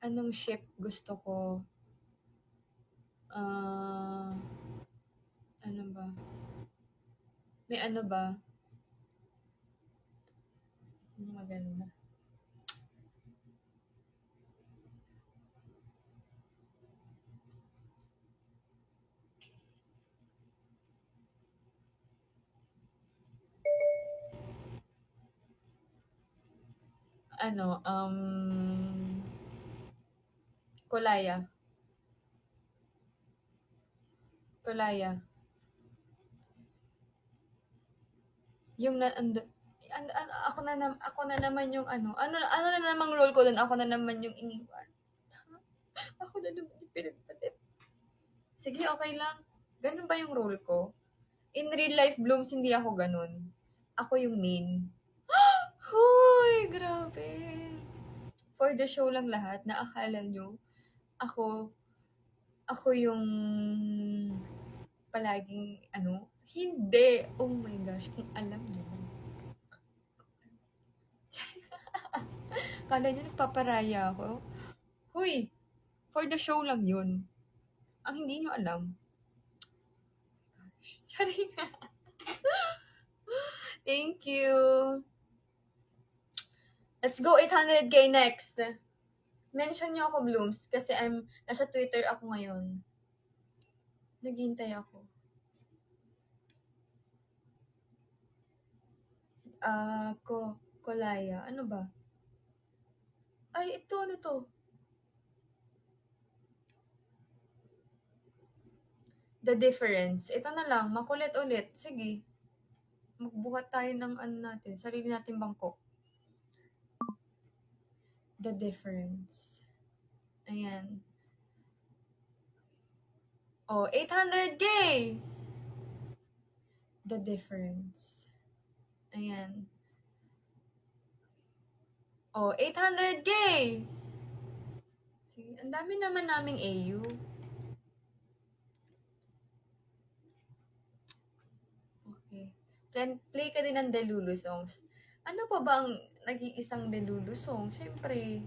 Anong ship gusto ko? Ano ba? May ano ba? Ano maganda? Ano, Kulaya. Kulaya. Yung ako na naman yung ano na namang role ko doon, ako na naman yung iniwan. Ako na naman yung pinagpalit. Sige, okay lang. Ganun ba yung role ko? In real life, Blooms, hindi ako ganun. Ako yung main. Hoy, grabe. For the show lang lahat, na akala nyo, ako, ako yung palaging hindi. Oh my gosh, kung alam nyo. Kala nyo nagpaparaya ako? Huy, for the show lang yun. Ang hindi nyo alam. Charing. Thank you. Let's go 800k next. Mention nyo ako, Blooms, kasi nasa Twitter ako ngayon. Naghihintay ako. Kolaya. Ano ba? Ay, ito, ano to? The Difference. Ito na lang, makulit ulit. Sige. Magbuhat tayo ng natin, sarili natin bangko. The Difference. Ayan. Oh, 800k! The Difference. Ayan. Oh, 800k! Sige, ang dami naman naming AU. Okay. Then, play ka din ng Delulu songs. Ano pa ba ang nag-iisang Delulu song? Siyempre,